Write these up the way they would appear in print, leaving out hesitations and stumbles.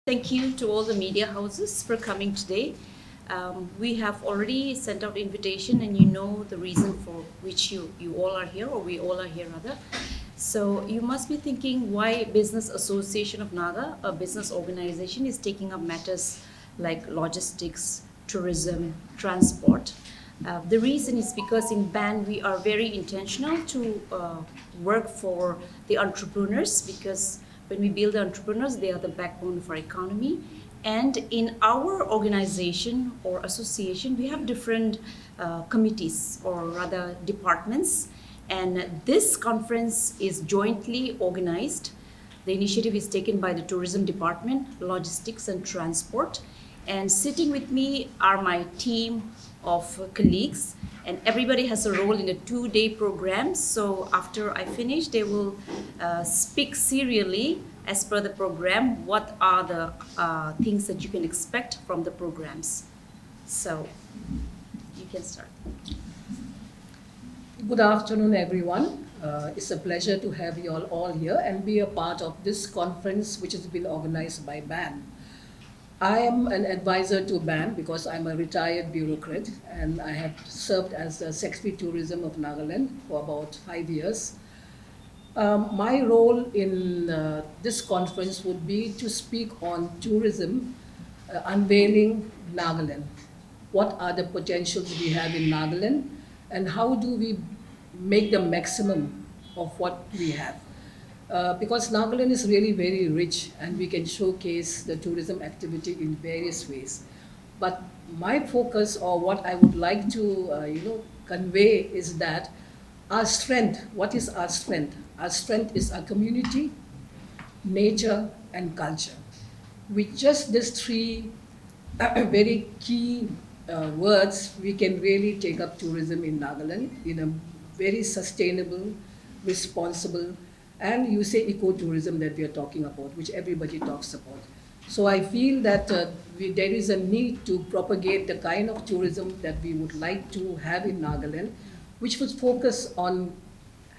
Thank you to all the media houses for coming today. We have already sent out invitation and you know the reason for which you all are here, or we all are here rather. So you must be thinking why Business Association of Naga, a business organization, is taking up matters like logistics, tourism, transport. The reason is because in BAN we are very intentional to work for the entrepreneurs, because when we build entrepreneurs, they are the backbone of our economy. And in our organization or association, we have different committees, or rather departments. And this conference is jointly organized. The initiative is taken by the Tourism Department, Logistics and Transport. And sitting with me are my team of colleagues, and everybody has a role in a 2-day program. So after I finish, they will speak serially as per the program, what are the things that you can expect from the programs. So you can start. Good afternoon, everyone. It's a pleasure to have you all here and be a part of this conference which has been organized by BAN. I am an advisor to BAN because I'm a retired bureaucrat, and I have served as the Secretary Tourism of Nagaland for about 5 years. My role in this conference would be to speak on tourism, unveiling Nagaland. What are the potentials we have in Nagaland, and how do we make the maximum of what we have? Because Nagaland is really very rich and we can showcase the tourism activity in various ways. But my focus, or what I would like to convey, is that our strength, what is our strength? Our strength is our community, nature and culture. With just these three very key words, we can really take up tourism in Nagaland in a very sustainable, responsible, and you say ecotourism that we are talking about, which everybody talks about. So I feel that there is a need to propagate the kind of tourism that we would like to have in Nagaland, which would focus on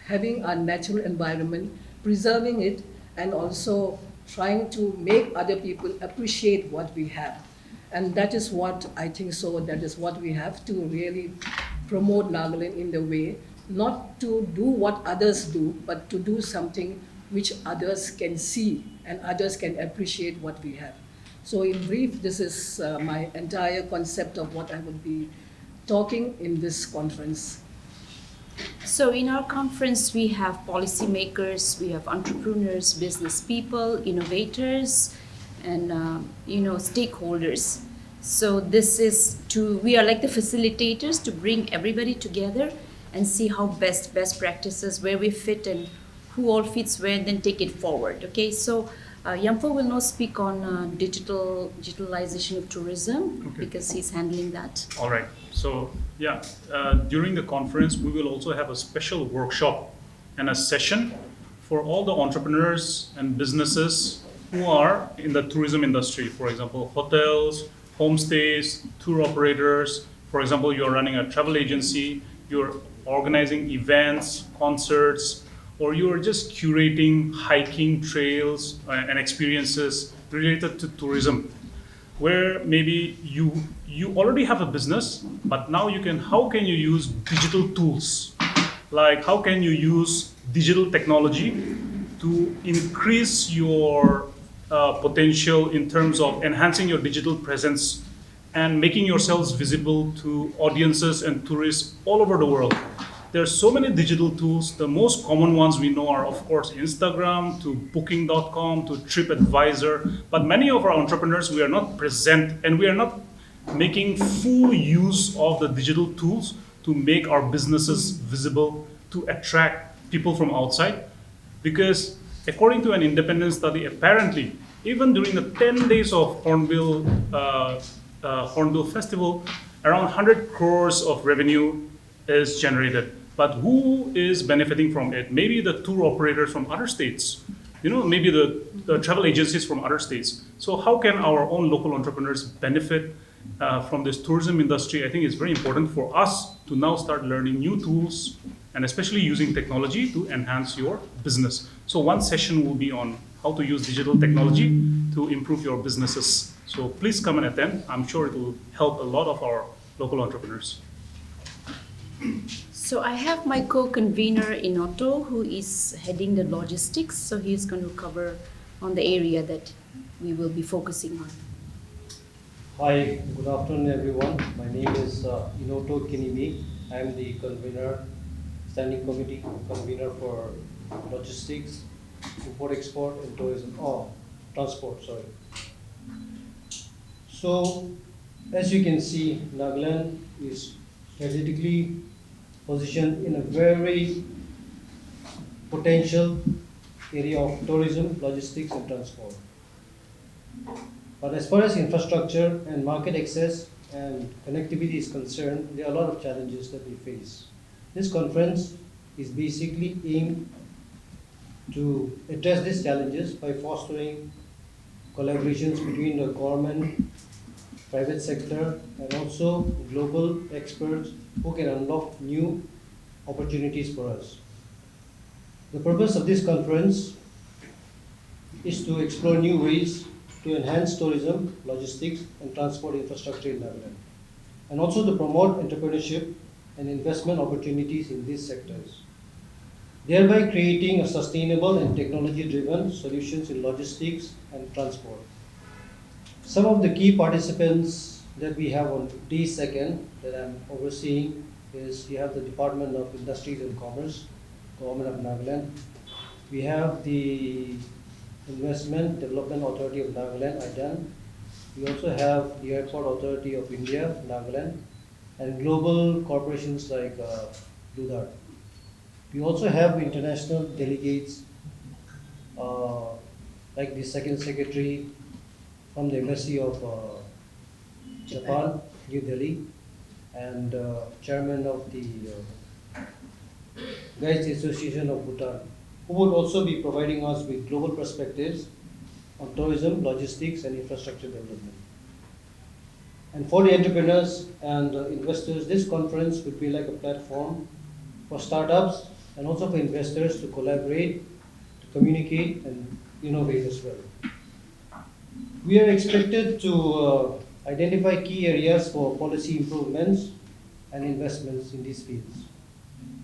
having our natural environment, preserving it, and also trying to make other people appreciate what we have. And that is what I think so, that is what we have to really promote Nagaland in the way, not to do what others do, but to do something which others can see and others can appreciate what we have. So in brief, this is my entire concept of what I would be talking in this conference. So in our conference, we have policymakers, we have entrepreneurs, business people, innovators, and stakeholders. So this is we are like the facilitators to bring everybody together and see how best practices, where we fit and who all fits where, and then take it forward. Okay, so Yampo will now speak on digitalization of tourism, okay, because he's handling that. All right. So yeah, during the conference, we will also have a special workshop and a session for all the entrepreneurs and businesses who are in the tourism industry. For example, hotels, homestays, tour operators. For example, you're running a travel agency, you're organizing events, concerts, or you're just curating hiking trails and experiences related to tourism, where maybe you already have a business, but now how can you use digital tools? Like, how can you use digital technology to increase your potential in terms of enhancing your digital presence and making yourselves visible to audiences and tourists all over the world? There are so many digital tools. The most common ones we know are, of course, Instagram, to Booking.com, to TripAdvisor. But many of our entrepreneurs, we are not present and we are not making full use of the digital tools to make our businesses visible, to attract people from outside. Because according to an independent study, apparently, even during the 10 days of Hornbill Festival, around 100 crores of revenue is generated. But who is benefiting from it? Maybe the tour operators from other states, maybe the travel agencies from other states. So how can our own local entrepreneurs benefit from this tourism industry? I think it's very important for us to now start learning new tools and especially using technology to enhance your business. So one session will be on how to use digital technology to improve your businesses. So please come and attend. I'm sure it will help a lot of our local entrepreneurs. So I have my co-convener Inoto, who is heading the logistics. So he's going to cover on the area that we will be focusing on. Hi, good afternoon everyone. My name is Inoto Kinimi. I am the convener, standing committee convener for logistics, import-export and tourism, transport, sorry. So, as you can see, Nagaland is strategically positioned in a very potential area of tourism, logistics and transport. But as far as infrastructure and market access and connectivity is concerned, there are a lot of challenges that we face. This conference is basically aimed to address these challenges by fostering collaborations between the government, private sector, and also global experts who can unlock new opportunities for us. The purpose of this conference is to explore new ways to enhance tourism, logistics, and transport infrastructure in Nagaland, and also to promote entrepreneurship and investment opportunities in these sectors, thereby creating a sustainable and technology-driven solutions in logistics and transport. Some of the key participants that we have on day second that I'm overseeing is, you have the Department of Industries and Commerce, Government of Nagaland. We have the Investment Development Authority of Nagaland, IDAN. We also have the Airport Authority of India, Nagaland, and global corporations like Blue Dart. We also have international delegates like the Second Secretary from the Embassy of Japan, New Delhi, and Chairman of the Guides Association of Bhutan, who would also be providing us with global perspectives on tourism, logistics, and infrastructure development. And for the entrepreneurs and investors, this conference would be like a platform for startups and also for investors to collaborate, to communicate, and innovate as well. We are expected to identify key areas for policy improvements and investments in these fields.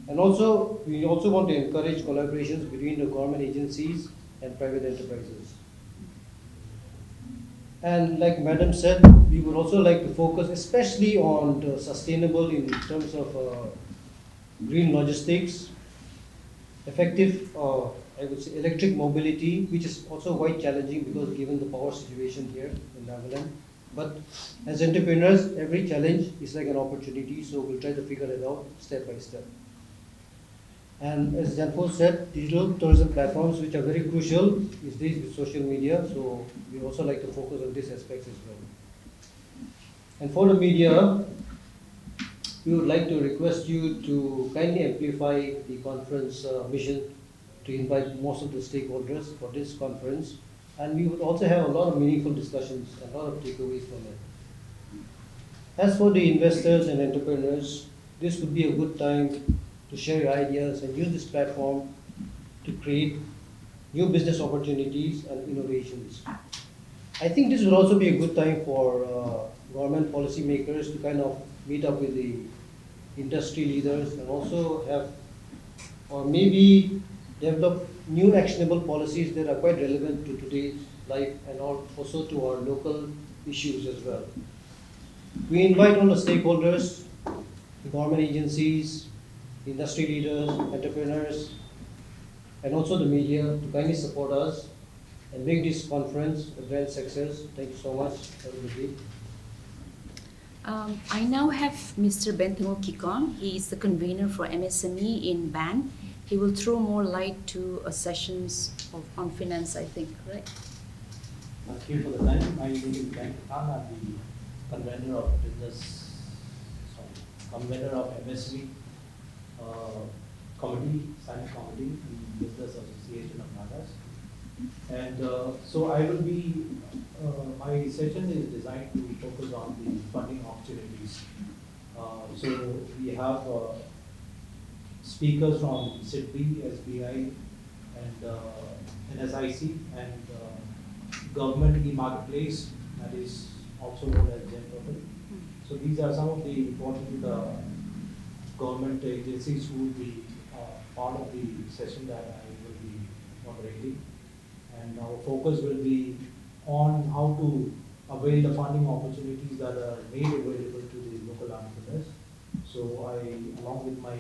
And also, we also want to encourage collaborations between the government agencies and private enterprises. And like Madam said, we would also like to focus especially on the sustainable in terms of green logistics, effective, I would say, electric mobility, which is also quite challenging because given the power situation here in Nagaland. But as entrepreneurs, every challenge is like an opportunity, so we'll try to figure it out step by step. And as Janpo said, digital tourism platforms, which are very crucial these days with social media, so we also like to focus on these aspects as well. And for the media, we would like to request you to kindly amplify the conference mission to invite most of the stakeholders for this conference. And we would also have a lot of meaningful discussions and a lot of takeaways from it. As for the investors and entrepreneurs, this would be a good time to share your ideas and use this platform to create new business opportunities and innovations. I think this will also be a good time for government policymakers to kind of meet up with the industry leaders and also have, or maybe develop new actionable policies that are quite relevant to today's life and also to our local issues as well. We invite all the stakeholders, the government agencies, industry leaders, entrepreneurs, and also the media to kindly support us and make this conference a grand success. Thank you so much. Have a good day. I now have Mr. Benthamel Kikon. He is the convener for MSME in BAN. He will throw more light to sessions on finance, I think, right? Thank you for the time. My name is Ben Khan. I'm the convener of MSME committee, science committee in Business Association of Nagas. And so I will be, my session is designed to focus on the funding opportunities. So we have speakers from SIDBI, SBI, and NSIC and government e-marketplace, that is also known as Gen Portal. So these are some of the important government agencies who will be part of the session that I will be moderating. And our focus will be on how to avail the funding opportunities that are made available to the local entrepreneurs. So I, along with my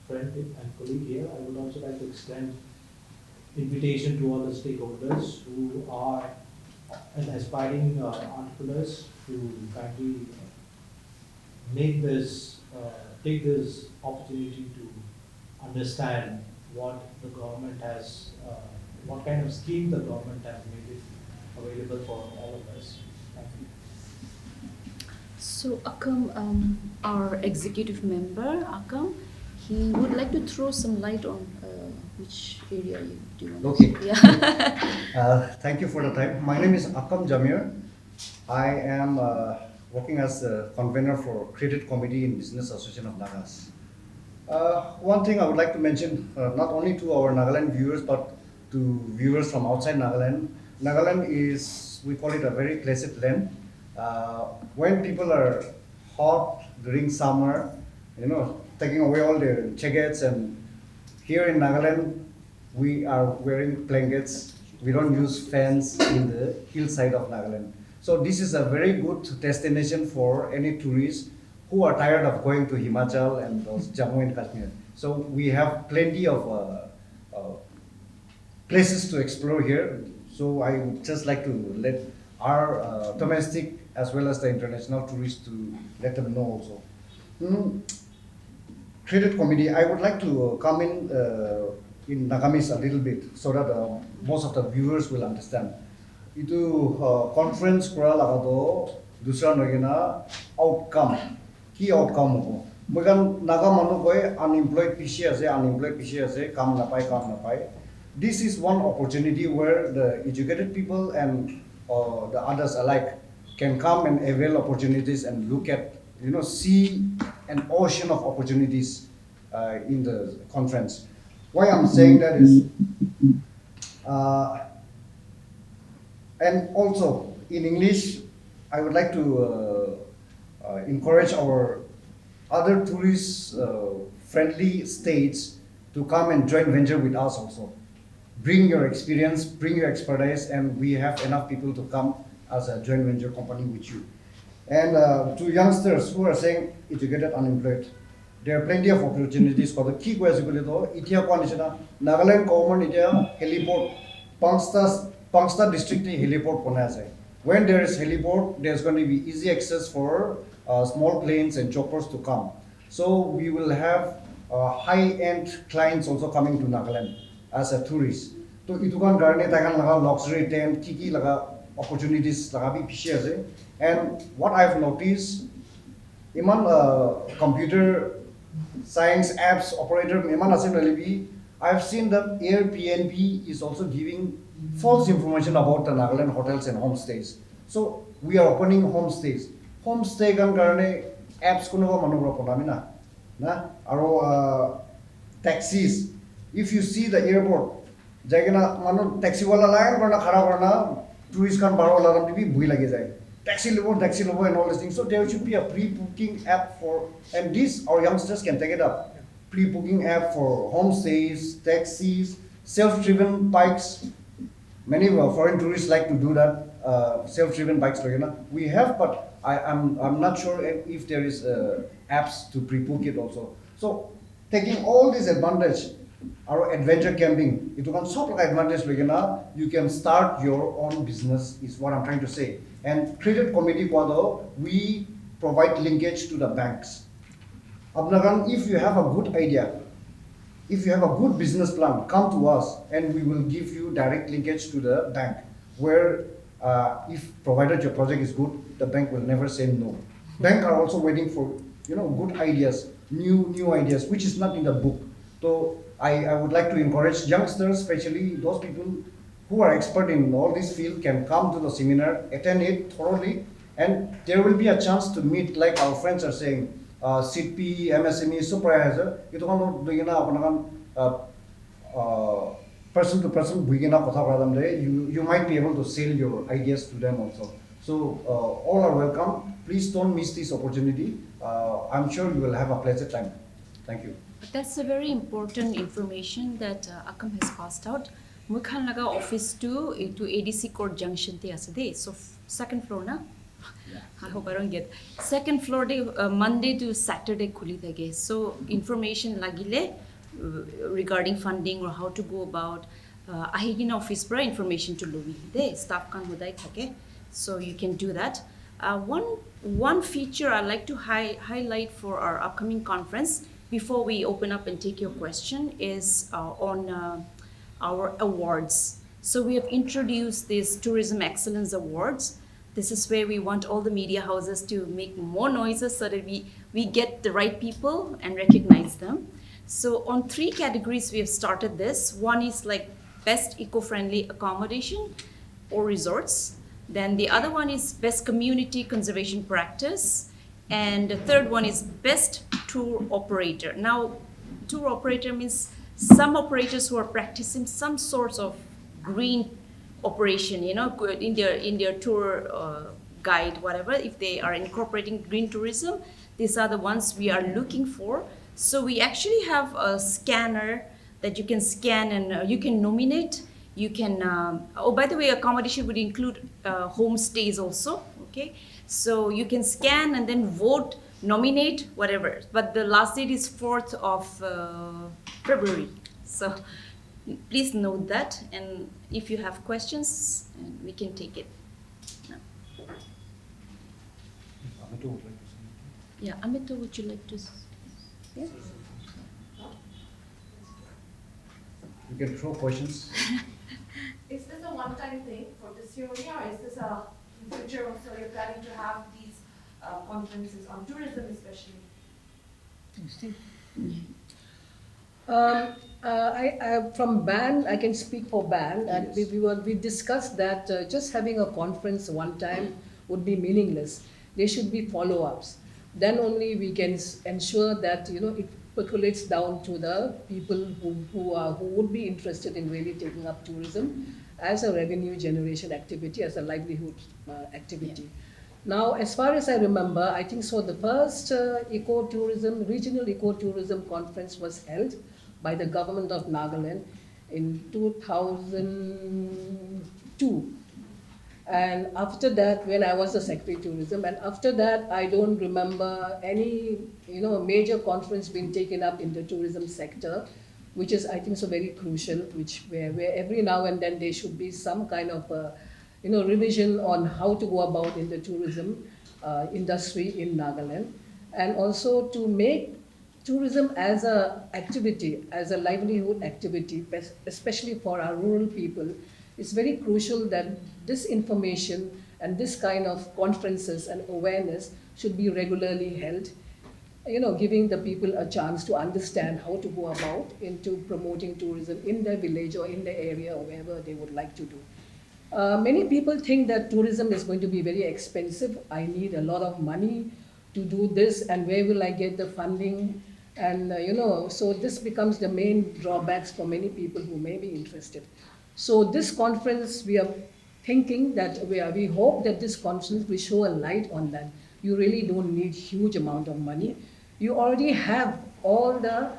friend and colleague here, I would also like to extend invitation to all the stakeholders who are and aspiring entrepreneurs to kindly make this, take this opportunity to understand what the government has, what kind of scheme the government has made it available for all of us. Thank you. So Akam, our executive member, Akam, he would like to throw some light on which area you do you want Okay. to Yeah. Thank you for the time. My name is Akam Jamir. I am working as a convener for Credit Committee in Business Association of Nagas. One thing I would like to mention, not only to our Nagaland viewers, but to viewers from outside Nagaland. Nagaland is, we call it a very placid land. When people are hot during summer, you know, taking away all their jackets, and here in Nagaland, we are wearing blankets. We don't use fans in the hillside of Nagaland. So this is a very good destination for any tourists who are tired of going to Himachal and those Jammu and Kashmir. So we have plenty of places to explore here. So I would just like to let our domestic as well as the international tourists to let them know also. Credit Committee, I would like to come in Nagamis a little bit so that most of the viewers will understand. Itu conference kura laga do dusra nagina outcome, key outcome ho. Bukan naga manu koi unemployed pishi ase kam napai. This is one opportunity where the educated people and the others alike can come and avail opportunities and look at, you know, see an ocean of opportunities in the conference. Why I'm saying that is, and also in English, I would like to encourage our other tourist friendly states to come and join venture with us also. Bring your experience, bring your expertise, and we have enough people to come as a joint venture company with you. And to youngsters who are saying educated, unemployed, there are plenty of opportunities for the key question. Nagaland government heliport, Pangsta district heliport. When there is heliport, there's going to be easy access for small planes and choppers to come. So we will have high-end clients also coming to Nagaland as a tourist. So itu kan garne takan laga luxury tent, kiki laga opportunities laga bi pishi ase. And what I've noticed, iman computer science apps operator iman ase nalibi, I've seen that Airbnb is also giving false information about the Nagaland hotels and homestays. So we are opening homestays. Homestay kan garne apps kuno ba manubra ponamina na aro taxis. If you see the airport, jagana manu taxi wala line karna khara karna tourist kan baro wala ram bhi bhui lagi jai. Taxi lobo and all these things. So there should be a pre-booking app for, and these our youngsters can take it up. Pre-booking app for homestays, taxis, self-driven bikes. Many foreign tourists like to do that. Self-driven bikes, we have, but I'm not sure if there is apps to pre-book it also. So taking all this advantage, our adventure camping, it can sort of advantage, you can start your own business, is what I'm trying to say. And Credit Committee, we provide linkage to the banks. If you have a good idea, if you have a good business plan, come to us and we will give you direct linkage to the bank, where if provided your project is good, the bank will never say no. Bank are also waiting for, good ideas, new ideas, which is not in the book. So I would like to encourage youngsters, especially those people who are expert in all this field, can come to the seminar, attend it thoroughly, and there will be a chance to meet, like our friends are saying, SIDBI, MSME, supervisor. Ito kan person to person begin up you might be able to sell your ideas to them also. So all are welcome. Please don't miss this opportunity. I'm sure you will have a pleasant time. Thank you. That's a very important information that Akam has passed out. Mukhan laga office to ADC Court Junction te asade. So second floor na. I hope I don't get. Second floor day Monday to Saturday khuli thake. So information lagile regarding funding or how to go about ahigina office pra information to lobi de staff kan hudai thake. So you can do that. One feature I like to highlight for our upcoming conference before we open up and take your question is on our awards. So we have introduced these Tourism Excellence Awards. This is where we want all the media houses to make more noises so that we get the right people and recognize them. So on 3 categories we have started this. One is like best eco-friendly accommodation or resorts. Then the other one is best community conservation practice. And the third one is best tour operator. Now, tour operator means some operators who are practicing some sorts of green operation, you know, in their tour guide, whatever. If they are incorporating green tourism, these are the ones we are looking for. So we actually have a scanner that you can scan and you can nominate. You can, oh, by the way, accommodation would include homestays also, okay? So you can scan and then vote, nominate, whatever. But the last date is 4th of February. So please note that. And if you have questions, we can take it. No. Amito would like to say. Yeah, Amito, would you like to? Yeah. You can throw questions. Is this a one-time thing for this year only, or is this a in future also you're planning to have these conferences on tourism especially? From BAN, I can speak for BAN, and we discussed that just having a conference one time would be meaningless. There should be follow-ups. Then only we can ensure that it percolates down to the people who would be interested in really taking up tourism as a revenue generation activity, as a livelihood activity. Yeah. Now, as far as I remember, I think so the first regional ecotourism conference was held by the government of Nagaland in 2002. And after that, when I was the Secretary of Tourism, and after that, I don't remember any major conference being taken up in the tourism sector, which is, I think, so very crucial. Where every now and then there should be some kind of revision on how to go about in the tourism industry in Nagaland, and also to make tourism as a activity, as a livelihood activity, especially for our rural people. It's very crucial that this information and this kind of conferences and awareness should be regularly held, giving the people a chance to understand how to go about into promoting tourism in their village or in the area or wherever they would like to do. Many people think that tourism is going to be very expensive. I need a lot of money to do this, and where will I get the funding? And, so this becomes the main drawbacks for many people who may be interested. So this conference, we are thinking that we hope that this conference will show a light on that. You really don't need huge amount of money. You already have all the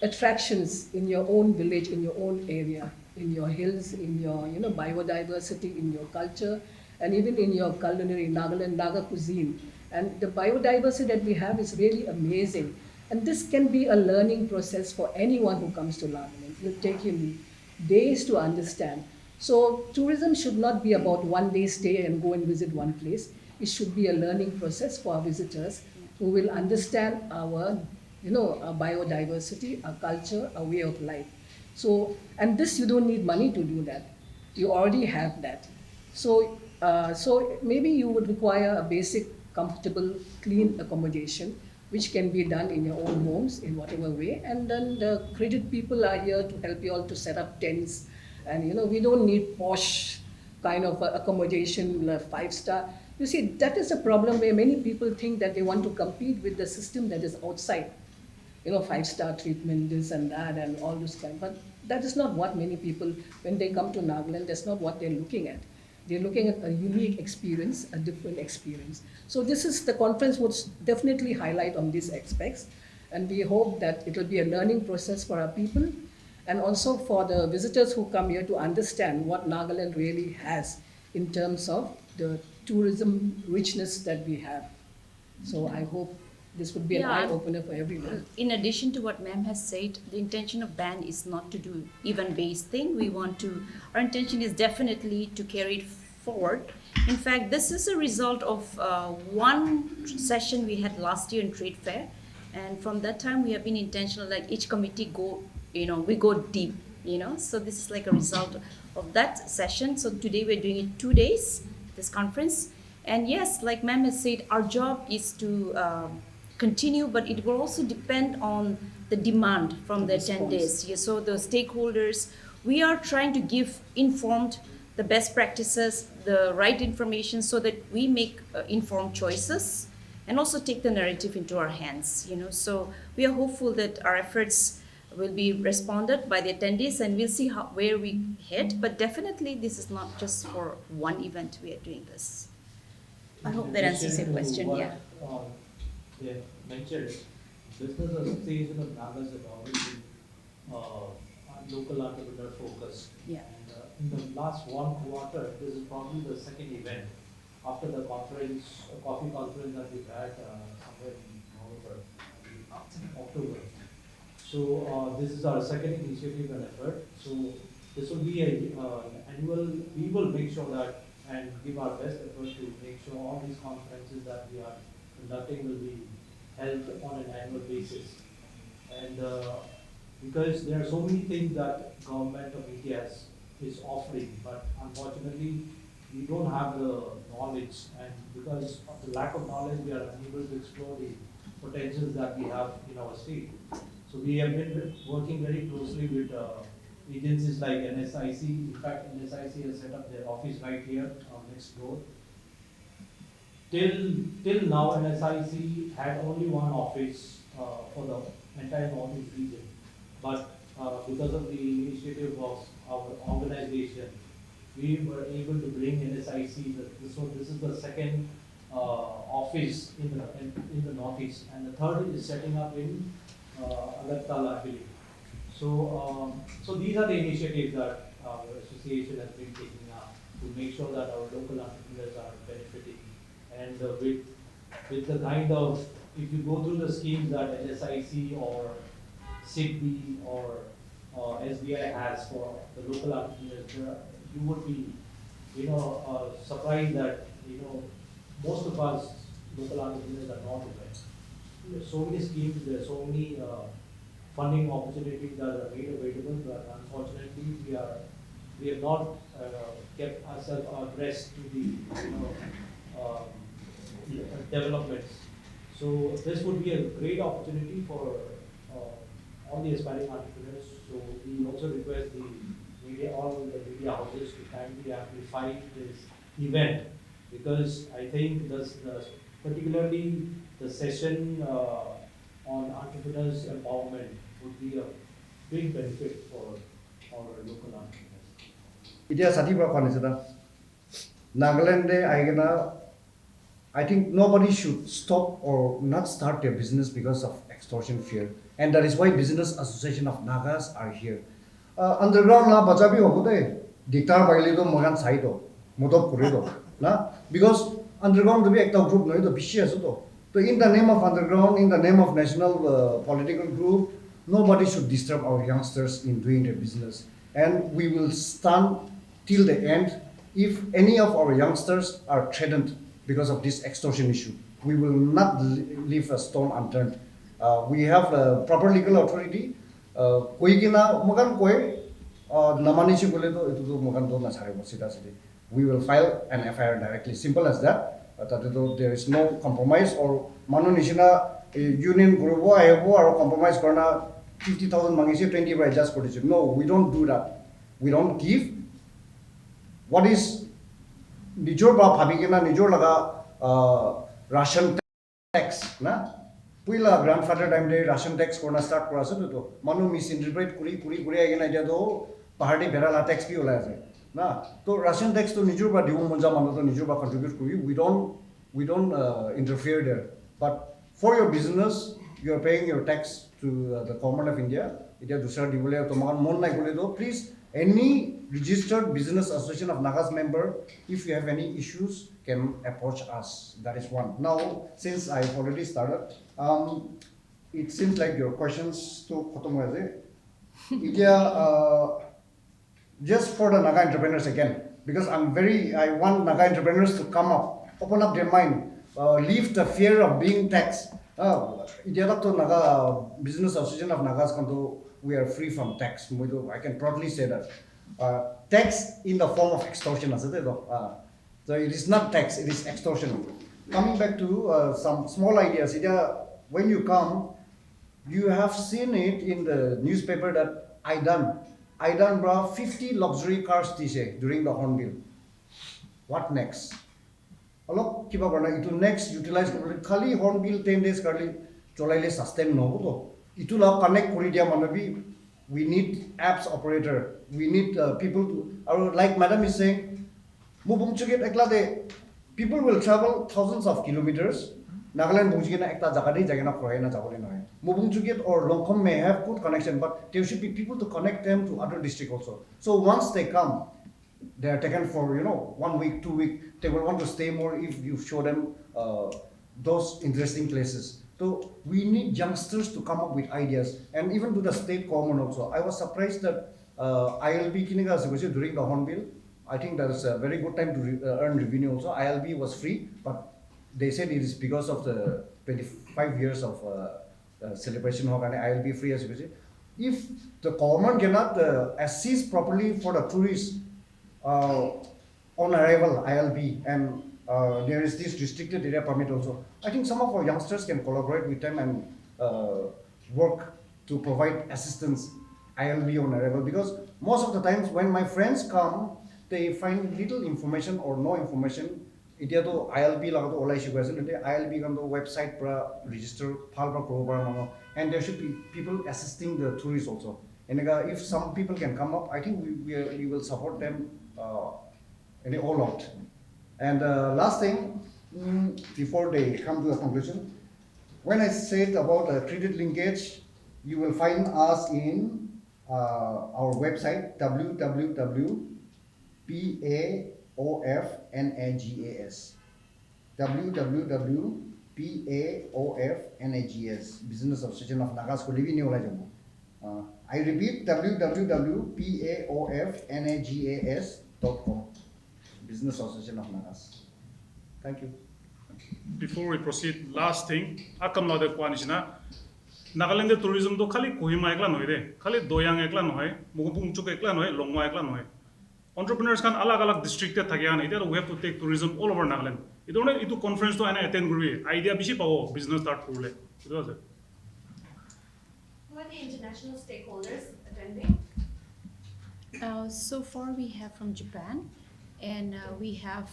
attractions in your own village, in your own area, in your hills, in your biodiversity, in your culture, and even in your culinary Nagaland Naga cuisine. And the biodiversity that we have is really amazing. And this can be a learning process for anyone who comes to Nagaland. It will take you days to understand. So tourism should not be about one day stay and go and visit one place. It should be a learning process for our visitors who will understand our biodiversity, our culture, our way of life. So, and this you don't need money to do that. You already have that. So, so maybe you would require a basic, comfortable, clean accommodation, which can be done in your own homes in whatever way. And then the credit people are here to help you all to set up tents. And we don't need posh kind of accommodation, 5-star. You see, that is a problem where many people think that they want to compete with the system that is outside. 5-star treatment, this and that, and all this kind. But That is not what many people, when they come to Nagaland, that's not what they're looking at. They're looking at a unique experience, a different experience. So this is, the conference would definitely highlight on these aspects. And we hope that it will be a learning process for our people and also for the visitors who come here to understand what Nagaland really has in terms of the tourism richness that we have. So I hope this would be an Yeah. eye-opener for everyone. In addition to what ma'am has said, the intention of band is not to do event-based thing. Our intention is definitely to carry it forward. In fact, this is a result of one session we had last year in trade fair, and from that time we have been intentional. Like each committee we go deep. So this is like a result of that session. So today we're doing it 2 days, this conference, and yes, like ma'am has said, our job is to continue, but it will also depend on the demand from the attendees. Yeah, so the stakeholders, we are trying to give informed, the best practices, the right information so that we make informed choices and also take the narrative into our hands. So we are hopeful that our efforts will be responded by the attendees, and we'll see where we head. But definitely this is not just for one event we are doing this. I hope that answers your question. Yeah. They mentioned Business Association of Nagas have always been local entrepreneur focused. Yeah. And in the last one quarter, this is probably the second event after the conference, coffee conference that we had somewhere in November, October. So this is our second initiative and effort. So this will be an annual. We will make sure that and give our best effort to make sure all these conferences that we are conducting will be held on an annual basis. And because there are so many things that government of India is offering, but unfortunately we don't have the knowledge, and because of the lack of knowledge we are unable to explore the potentials that we have in our state. So we have been working very closely with agencies like NSIC. In fact, NSIC has set up their office right here next door. Till now, NSIC had only one office for the entire Northeast region. But because of the initiative of our organization, we were able to bring NSIC. So this is the second office in the Northeast, and the third is setting up in Agartala, I believe. So these are the initiatives that our association has been taking up to make sure that our local entrepreneurs are benefiting. And with the kind of, if you go through the schemes that NSIC or SIDBI or SBI has for the local entrepreneurs, you would be, surprised that, most of us local entrepreneurs are not aware. There are so many schemes, there are so many funding opportunities that are made available, but unfortunately we have not kept ourselves abreast to the developments. So this would be a great opportunity for all the aspiring entrepreneurs. So we also request all the media houses to kindly amplify this event, because I think particularly the session on entrepreneurs empowerment would be a big benefit for our local entrepreneurs. Itia sati pra khanisada Nagaland de I think nobody should stop or not start their business because of extortion fear, and that is why Business Association of Nagas are here. Underground la bacha bhi hobo de dictar baile do magan sai do modop kore do na, because underground to be ekta group no to bishi asu to. So in the name of underground, in the name of national political group, nobody should disturb our youngsters in doing their business, and we will stand till the end. If any of our youngsters are threatened because of this extortion issue, we will not leave a stone unturned. We have a proper legal authority. We will file an FIR directly. Simple as that. There is no compromise or manu nishina union group or compromise karna 50,000 mangisi 20 by just produce. No, we don't do that. We don't give. What is Nijor ba Pabigina Nijor laga Russian tax na Puila grandfather time day ration tax korna start kora ase to manu misinterpret kuri agena dia to pahadi berala tax pi ola ase na to ration tax to nijur ba diu monja manu to nijur ba contribute kuri we don't interfere there, but for your business you are paying your tax to the government of India. Itia dusra dibole to makan mon nai kole to please any registered business association of Nagas member, if you have any issues, can approach us. That is one. Now, since I've already started, it seems like your questions to khatam hoye ase. Just for the Naga entrepreneurs again, because I want Naga entrepreneurs to come up, open up their mind, leave the fear of being taxed. Naga Business Association of Nagas we are free from tax. I can proudly say that. Tax in the form of extortion. So it is not tax, it is extortion. Coming back to some small ideas, when you come, you have seen it in the newspaper that I done brought 50 luxury cars during the Hornbill. What next? Alok kiba karna itu next utilize khali Hornbill 10 days karli cholaile sustain no to itu la connect kori dia manabi. We need apps operator, we need people to, or like madam is saying, people will travel thousands of kilometers. Nagaland ekta jagana kroena jabole nahi. Mubungchugit or Longkham may have good connection, but there should be people to connect them to other districts also. So once they come, they are taken for 1 week, 2 weeks. They will want to stay more if you show them those interesting places. So we need youngsters to come up with ideas, and even to the state government also. I was surprised that ILB during the Hornbill, I think that is a very good time to earn revenue also. ILB was free, but they said it is because of the 25 years of celebration of an ILB free as if the government cannot assist properly for the tourists on arrival ILB, and there is this restricted area permit also. I think some of our youngsters can collaborate with them and work to provide assistance ILB on arrival, because most of the times when my friends come, they find little information or no information. Itia to ILB lagato olai shikwaise nte ILB kan to website pra register phal pra koro para mano, and there should be people assisting the tourists also. And if some people can come up, I think we will support them in all out. And last thing, before they come to a conclusion, when I said about credit linkage, you will find us in our website www.PAOFNAGAS www.PAOFNAGAS Business Association of Nagas ko livi ni olai jamu. I repeat, www.PAOFNAGAS.com Business Association of Nagas. Thank you. Before we proceed, last thing, akam la de kwanishna Nagaland tourism to khali Kohima ekla noy de, khali Doyang ekla noy, Mugupungchuk ekla noy, Longma ekla noy. Entrepreneurs can alag district te thagyan ite we have to take tourism all over Nagaland. Itu conference to ana attend gurbi idea bishi pawo business start kurle. Itu ase. Who are the international stakeholders attending? So far we have from Japan, and we have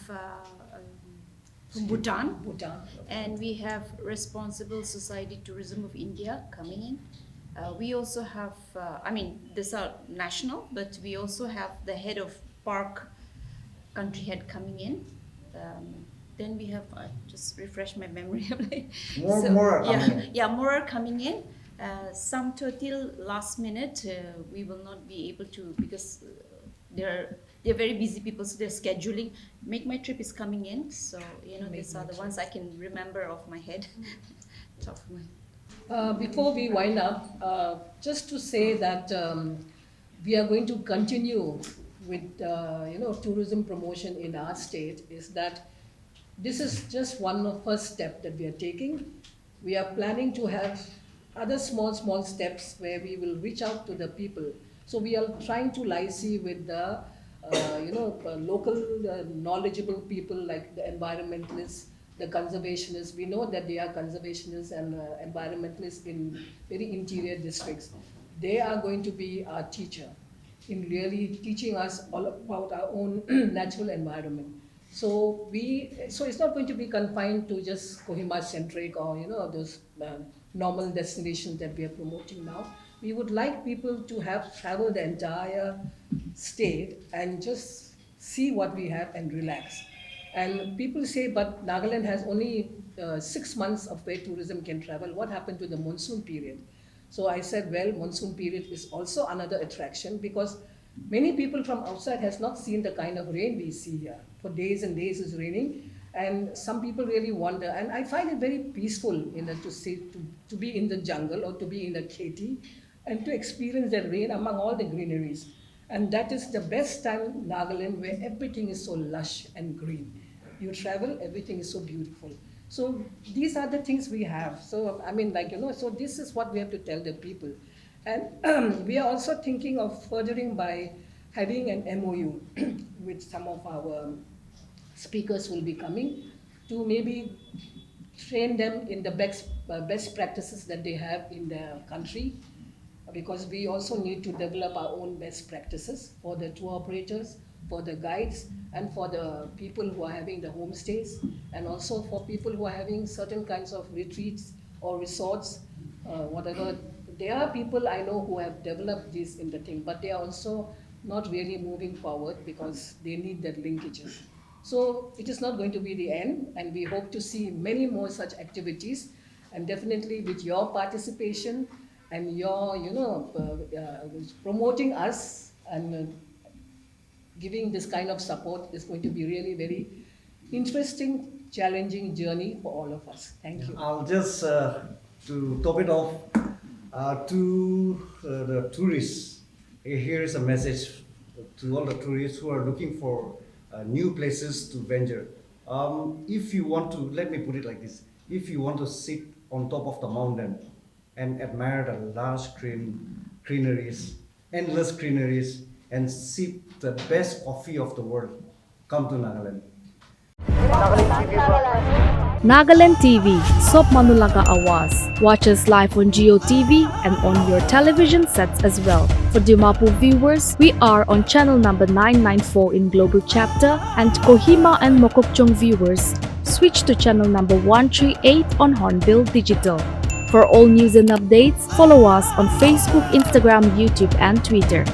from Bhutan, and we have Responsible Society Tourism of India coming in. We also have, these are national, but we also have the head of park country head coming in. Then we have, just refresh my memory. More are coming in. Yeah, more are coming in. Some till last minute, we will not be able to, because they're very busy people, so they're scheduling. Make My Trip is coming in, so these are the ones I can remember off my head. Top of my head. Before we wind up, just to say that we are going to continue with tourism promotion in our state. Is that this is just one first step that we are taking. We are planning to have other small steps where we will reach out to the people. So we are trying to liaise with the local knowledgeable people like the environmentalists, the conservationists. We know that they are conservationists and environmentalists in very interior districts. They are going to be our teacher in really teaching us all about our own natural environment. So it's not going to be confined to just Kohima centric or those normal destinations that we are promoting now. We would like people to have traveled the entire state and just see what we have and relax. And people say, but Nagaland has only 6 months of where tourism can travel. What happened to the monsoon period? So I said, well, monsoon period is also another attraction because many people from outside has not seen the kind of rain we see here. For days and days it's raining, and some people really wonder. And I find it very peaceful, to be in the jungle or to be in a kheti and to experience the rain among all the greeneries. And that is the best time in Nagaland, where everything is so lush and green. You travel, everything is so beautiful. So these are the things we have. So I mean, so this is what we have to tell the people. And we are also thinking of furthering by having an MOU with some of our speakers who will be coming to maybe train them in the best practices that they have in their country, because we also need to develop our own best practices for the tour operators, for the guides, and for the people who are having the homestays, and also for people who are having certain kinds of retreats or resorts, whatever. There are people I know who have developed this in the thing, but they are also not really moving forward because they need that linkages. So it is not going to be the end, and we hope to see many more such activities, and definitely with your participation and your, promoting us and giving this kind of support is going to be really very interesting, challenging journey for all of us. Thank you. I'll just, to top it off, to the tourists, here is a message to all the tourists who are looking for new places to venture. If you want to, let me put it like this, if you want to sit on top of the mountain and admire the large greeneries, endless greeneries, and sip the best coffee of the world, come to Nagaland. Nagaland TV, Sob Manulaga Awas. Watch us live on Geo TV and on your television sets as well. For Dimapur viewers, we are on channel number 994 in Global Chapter, and Kohima and Mokokchung viewers, switch to channel number 138 on Hornbill Digital. For all news and updates, follow us on Facebook, Instagram, YouTube, and Twitter.